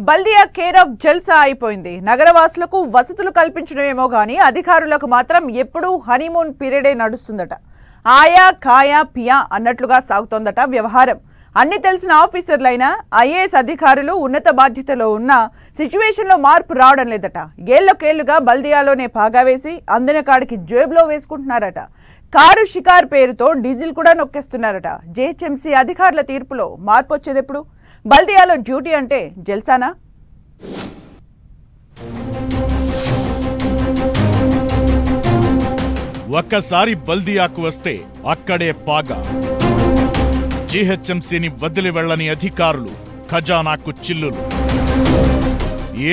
Baldia care of జల్సా అయిపోయింది. నగరవాసులకు వసతులు కల్పించడమేమో గానీ అధికారులకు మాత్రం ఎప్పుడూ హనీమూన్ పీరియడే నడుస్తుందట. ఆయా కాయా పియా అన్నట్లుగా సాగుతోందట వ్యవహారం. అన్ని తెలిసిన ఆఫీసర్లైనా ఐఏఎస్ అధికారులు ఉన్నత బాధ్యతలో ఉన్న సిచ్యువేషన్లో మార్పు రావడం లేదట. ఏళ్లకేళ్లుగా బల్దియాలోనే పాగా వేసి అందిన కాడికి జేబులో వేసుకుంటున్నారట. కారు షికార్ పేరుతో డీజిల్ కూడా నొక్కేస్తున్నారట. జీహెచ్ఎంసీ అధికారుల తీర్పులో మార్పు వచ్చేదెప్పుడు? బల్దియాలో డ్యూటీ అంటే జల్సానా? ఒక్కసారి బల్దియాకు వస్తే అక్కడే పాగా. జీహెచ్ఎంసీని వదిలి వెళ్లని అధికారులు ఖజానాకు చిల్లులు.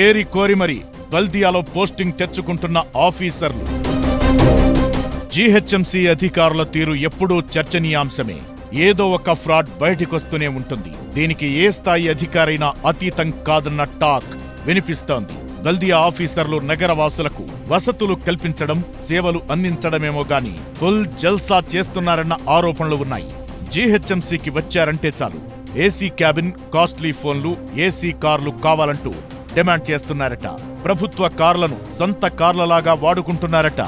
ఏరి కోరి మరి బల్దియాలో పోస్టింగ్ తెచ్చుకుంటున్న ఆఫీసర్లు. జీహెచ్ఎంసీ అధికారుల తీరు ఎప్పుడూ చర్చనీయాంశమే. ఏదో ఒక ఫ్రాడ్ బయటికొస్తూనే ఉంటుంది. దీనికి ఏ స్థాయి అధికారైనా అతీతం కాదన్న టాక్ వినిపిస్తోంది. బల్దియా ఆఫీసర్లు నగరవాసులకు వసతులు కల్పించడం, సేవలు అందించడమేమో గాని ఫుల్ జల్సా చేస్తున్నారన్న ఆరోపణలు ఉన్నాయి. జీహెచ్ఎంసీకి వచ్చారంటే చాలు ఏసీ క్యాబిన్, కాస్ట్లీ ఫోన్లు, ఏసీ కార్లు కావాలంటూ డిమాండ్ చేస్తున్నారట. ప్రభుత్వ కార్లను సొంత కార్లలాగా వాడుకుంటున్నారట.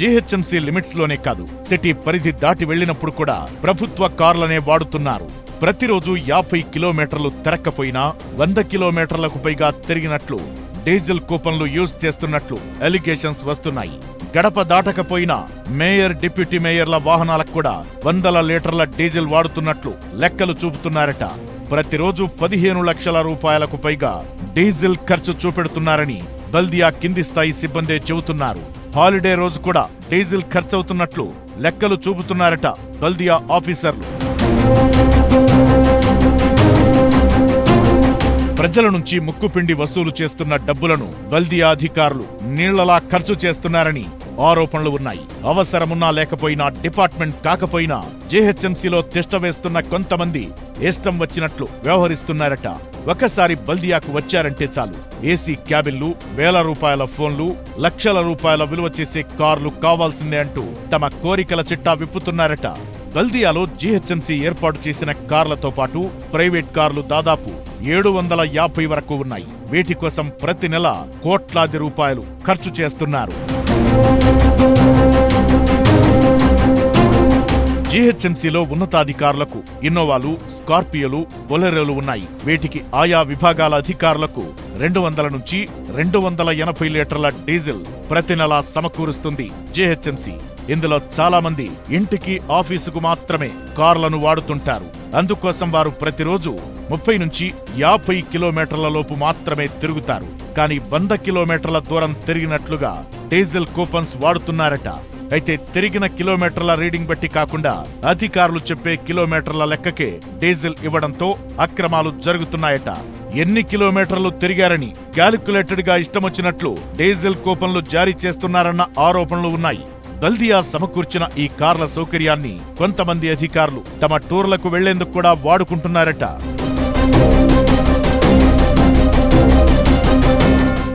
జీహెచ్ఎంసీ లిమిట్స్ లోనే కాదు, సిటీ పరిధి దాటి వెళ్లినప్పుడు కూడా ప్రభుత్వ కార్లనే వాడుతున్నారు. ప్రతిరోజు 50 కిలోమీటర్లు తిరక్కపోయినా 100 కిలోమీటర్లకు పైగా తిరిగినట్లు డీజిల్ కూపన్లు యూజ్ చేస్తున్నట్లు అలిగేషన్స్ వస్తున్నాయి. గడప దాటకపోయినా మేయర్, డిప్యూటీ మేయర్ల వాహనాలకు కూడా 100 లీటర్ల డీజిల్ వాడుతున్నట్లు లెక్కలు చూపుతున్నారట. ప్రతిరోజు 15 లక్షల రూపాయలకు పైగా డీజిల్ ఖర్చు చూపెడుతున్నారని బల్దియా కింది స్థాయి సిబ్బందే చెబుతున్నారు. హాలిడే రోజు కూడా డీజిల్ ఖర్చవుతున్నట్లు లెక్కలు చూపుతున్నారట బల్దియా ఆఫీసర్లు. ప్రజల నుంచి ముక్కుపిండి వసూలు చేస్తున్న డబ్బులను బల్దియా అధికారులు నీళ్లలా ఖర్చు చేస్తున్నారని ఆరోపణలు ఉన్నాయి. అవసరమున్నా లేకపోయినా, డిపార్ట్మెంట్ కాకపోయినా జీహెచ్ఎంసీలో తిష్టవేస్తున్న కొంతమంది ఇష్టం వచ్చినట్లు వ్యవహరిస్తున్నారట. ఒకసారి బల్దియాకు వచ్చారంటే చాలు ఏసీ క్యాబిన్లు, వేల రూపాయల ఫోన్లు, లక్షల రూపాయల విలువ చేసే కార్లు కావాల్సిందే అంటూ తమ కోరికల చిట్టా విప్పుతున్నారట. బల్దియాలో జీహెచ్ఎంసీ ఏర్పాటు చేసిన కార్లతో పాటు ప్రైవేట్ కార్లు దాదాపు 750 వరకు ఉన్నాయి. వీటి కోసం ప్రతి నెల కోట్లాది రూపాయలు ఖర్చు చేస్తున్నారు. జీహెచ్ఎంసీలో ఉన్నతాధికారులకు ఇన్నోవాలు, స్కార్పియోలు, బొలెరోలు ఉన్నాయి. వీటికి ఆయా విభాగాల అధికారులకు 200 నుంచి 280 లీటర్ల డీజిల్ ప్రతి నెలా సమకూరుస్తుంది జీహెచ్ఎంసీ. ఇందులో చాలా మంది ఇంటికి, ఆఫీసుకు మాత్రమే కార్లను వాడుతుంటారు. అందుకోసం వారు ప్రతిరోజు 30 నుంచి 50 కిలోమీటర్ల లోపు మాత్రమే తిరుగుతారు. కానీ 100 కిలోమీటర్ల దూరం తిరిగినట్లుగా డీజిల్ కూపన్స్ వాడుతున్నారట. అయితే తిరిగిన కిలోమీటర్ల రీడింగ్ బట్టి కాకుండా అధికారులు చెప్పే కిలోమీటర్ల లెక్కకే డీజిల్ ఇవ్వడంతో అక్రమాలు జరుగుతున్నాయట. ఎన్ని కిలోమీటర్లు తిరిగారని క్యాలిక్యులేటెడ్ గా ఇష్టమొచ్చినట్లు డీజిల్ కూపన్లు జారీ చేస్తున్నారన్న ఆరోపణలు ఉన్నాయి. బల్దియా సమకూర్చిన ఈ కార్ల సౌకర్యాన్ని కొంతమంది అధికారులు తమ టూర్లకు వెళ్లేందుకు కూడా వాడుకుంటున్నారట.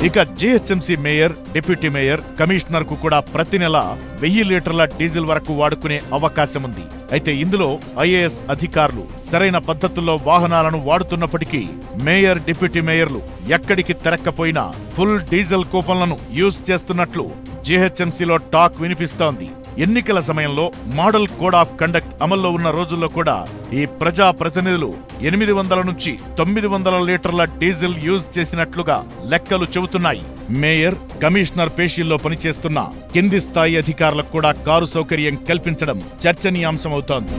ఇక GHMC mayor, deputy mayor, commissioner కు కూడా ప్రతి నెల 1000 లీటర్ల డీజిల్ వరకు వాడుకునే అవకాశం ఉంది. అయితే ఇందులో ఐఏఎస్ అధికారులు సరైన పద్ధతుల్లో వాహనాలను వాడుతున్నప్పటికీ మేయర్, డిప్యూటీ మేయర్లు ఎక్కడికి తిరక్కపోయినా ఫుల్ డీజిల్ కూపన్లను యూజ్ చేస్తున్నట్లు జీహెచ్ఎంసీలో టాక్ వినిపిస్తోంది. ఎన్నికల సమయంలో మోడల్ కోడ్ ఆఫ్ కండక్ట్ అమల్లో ఉన్న రోజుల్లో కూడా ఈ ప్రజా ప్రతినిధులు 800 నుంచి 900 లీటర్ల డీజిల్ యూజ్ చేసినట్లుగా లెక్కలు చెబుతున్నాయి. మేయర్, కమిషనర్ పేషీల్లో పనిచేస్తున్న కింది స్థాయి అధికారులకు కూడా కారు సౌకర్యం కల్పించడం చర్చనీయాంశమవుతోంది.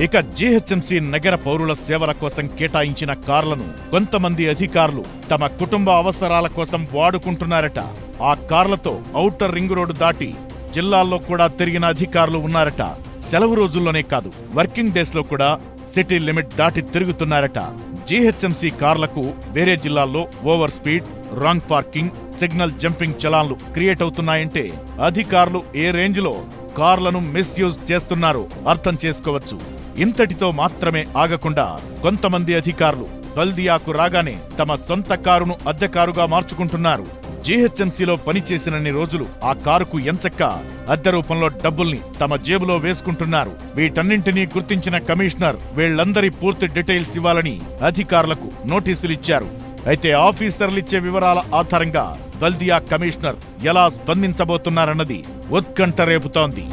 ఇక జీహెచ్ఎంసీ నగర పౌరుల సేవల కోసం కేటాయించిన కార్లను కొంతమంది అధికారులు తమ కుటుంబ అవసరాల కోసం వాడుకుంటున్నారట. ఆ కార్లతో ఔటర్ రింగ్ రోడ్డు దాటి జిల్లాల్లో కూడా తిరిగిన అధికారులు ఉన్నారట. సెలవు రోజుల్లోనే కాదు, వర్కింగ్ డేస్ లో కూడా సిటీ లిమిట్ దాటి తిరుగుతున్నారట. జీహెచ్ఎంసీ కార్లకు వేరే జిల్లాల్లో over speed, wrong parking, signal jumping చలాన్లు క్రియేట్ అవుతున్నాయంటే అధికారులు ఏ రేంజ్ లో కార్లను మిస్యూజ్ చేస్తున్నారో అర్థం చేసుకోవచ్చు. ఇంతటితో మాత్రమే ఆగకుండా కొంతమంది అధికారులు బల్దియాకు రాగానే తమ సొంత కారును అద్దె కారుగా మార్చుకుంటున్నారు. జీహెచ్ఎంసీలో పనిచేసినన్ని రోజులు ఆ కారుకు ఎంచక్క అద్దె రూపంలో డబ్బుల్ని తమ జేబులో వేసుకుంటున్నారు. వీటన్నింటినీ గుర్తించిన కమిషనర్ వీళ్లందరి పూర్తి డీటెయిల్స్ ఇవ్వాలని అధికారులకు నోటీసులిచ్చారు. అయితే ఆఫీసర్లిచ్చే వివరాల ఆధారంగా బల్దియా కమిషనర్ ఎలా స్పందించబోతున్నారన్నది ఉత్కంఠ రేపుతోంది.